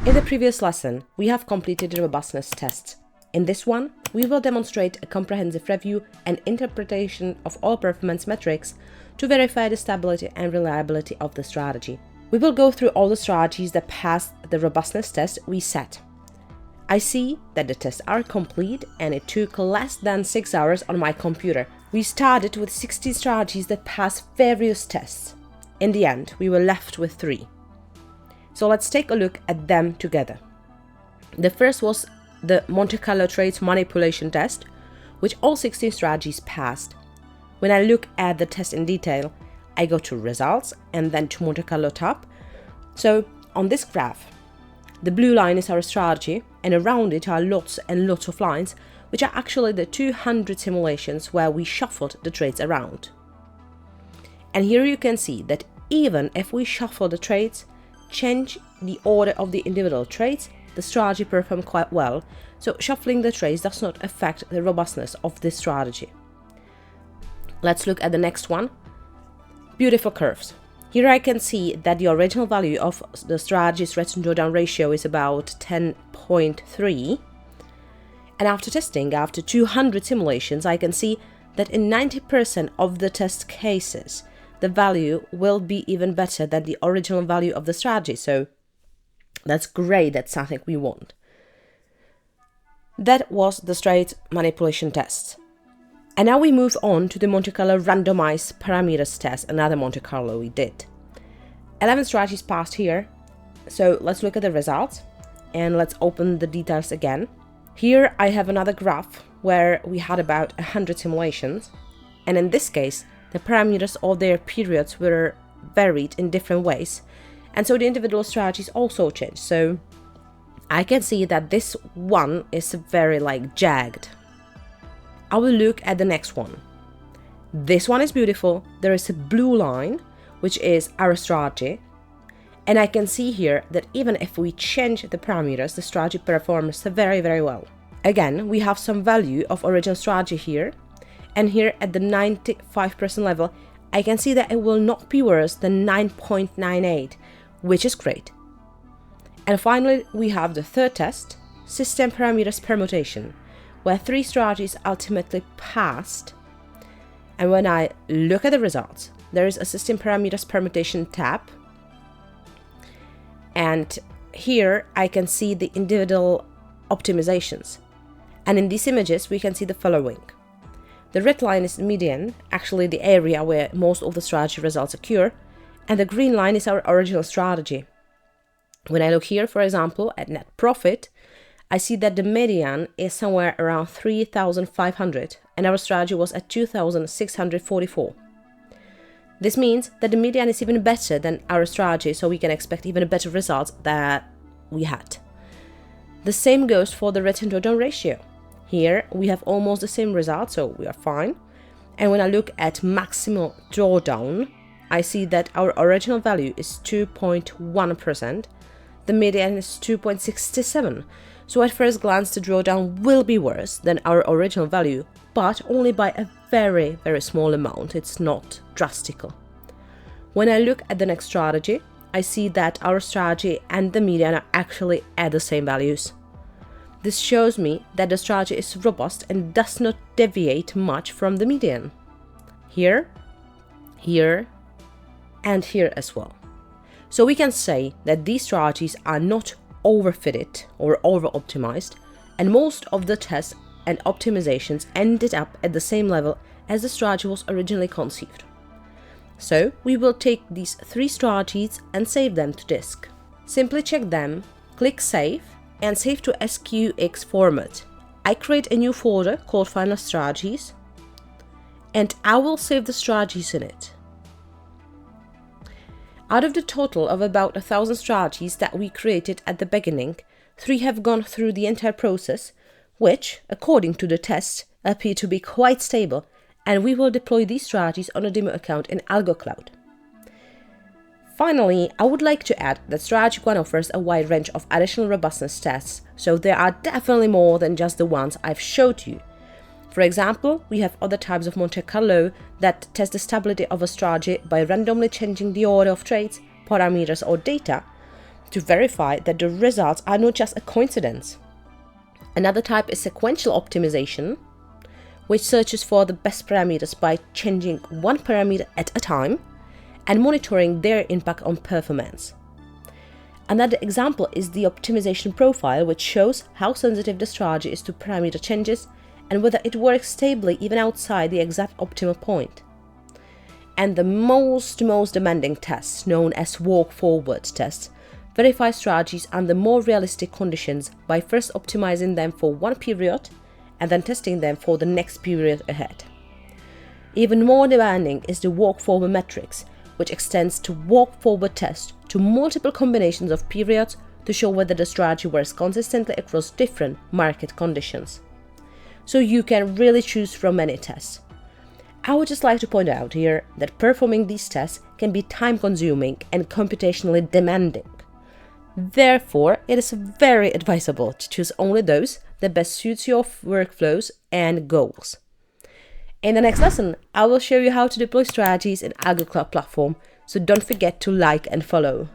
In the previous lesson, we have completed the robustness tests. In this one, we will demonstrate a comprehensive review and interpretation of all performance metrics to verify the stability and reliability of the strategy. We will go through all the strategies that passed the robustness test we set. I see that the tests are complete and it took less than 6 hours on my computer. We started with 60 strategies that passed various tests. In the end, we were left with 3. So let's take a look at them together. The first was the Monte Carlo trades manipulation test, which all 16 strategies passed. When I look at the test in detail, I go to results and then to Monte Carlo tab. So on this graph, the blue line is our strategy, and around it are lots and lots of lines, which are actually the 200 simulations where we shuffled the trades around. And here you can see that even if we shuffle the trades, change the order of the individual trades, the strategy performed quite well, so shuffling the trades does not affect the robustness of this strategy. Let's look at the next one. Beautiful curves. Here I can see that the original value of the strategy's return drawdown ratio is about 10.3. And after testing, after 200 simulations, I can see that in 90% of the test cases, the value will be even better than the original value of the strategy. So that's great, that's something we want. That was the trade manipulation test. And now we move on to the Monte Carlo randomized parameters test, another Monte Carlo we did. 11 strategies passed here. So let's look at the results and let's open the details again. Here I have another graph where we had about 100 simulations. And in this case, the parameters of their periods were varied in different ways. And so the individual strategies also changed. So I can see that this one is very jagged. I will look at the next one. This one is beautiful. There is a blue line, which is our strategy. And I can see here that even if we change the parameters, the strategy performs very, very well. Again, we have some value of original strategy here. And here at the 95% level, I can see that it will not be worse than 9.98, which is great. And finally, we have the third test, system parameters permutation, where 3 strategies ultimately passed. And when I look at the results, there is a system parameters permutation tab. And here I can see the individual optimizations. And in these images, we can see the following. The red line is the median, actually the area where most of the strategy results occur, and the green line is our original strategy. When I look here, for example, at net profit, I see that the median is somewhere around 3,500 and our strategy was at 2,644. This means that the median is even better than our strategy, so we can expect even better results that we had. The same goes for the return drawdown ratio. Here we have almost the same result, so we are fine. And when I look at maximal drawdown, I see that our original value is 2.1%. The median is 2.67. So at first glance, the drawdown will be worse than our original value, but only by a very, very small amount. It's not drastic. When I look at the next strategy, I see that our strategy and the median are actually at the same values. This shows me that the strategy is robust and does not deviate much from the median. Here, here, and here as well. So we can say that these strategies are not overfitted or over-optimized, and most of the tests and optimizations ended up at the same level as the strategy was originally conceived. So we will take these 3 strategies and save them to disk. Simply check them, click Save, and save to SQX format. I create a new folder called Final Strategies, and I will save the strategies in it. Out of the total of about 1,000 strategies that we created at the beginning, 3 have gone through the entire process, which, according to the tests, appear to be quite stable, and we will deploy these strategies on a demo account in AlgoCloud. Finally, I would like to add that StrategyQuant offers a wide range of additional robustness tests, so there are definitely more than just the ones I've showed you. For example, we have other types of Monte Carlo that test the stability of a strategy by randomly changing the order of trades, parameters or data to verify that the results are not just a coincidence. Another type is sequential optimization, which searches for the best parameters by changing one parameter at a time and monitoring their impact on performance. Another example is the optimization profile, which shows how sensitive the strategy is to parameter changes and whether it works stably even outside the exact optimal point. And the most demanding tests, known as walk-forward tests, verify strategies under more realistic conditions by first optimizing them for one period and then testing them for the next period ahead. Even more demanding is the walk-forward metrics, which extends to walk-forward tests to multiple combinations of periods to show whether the strategy works consistently across different market conditions. So you can really choose from many tests. I would just like to point out here that performing these tests can be time-consuming and computationally demanding. Therefore, it is very advisable to choose only those that best suits your workflows and goals. In the next lesson, I will show you how to deploy strategies in Agile Cloud Platform, so don't forget to like and follow.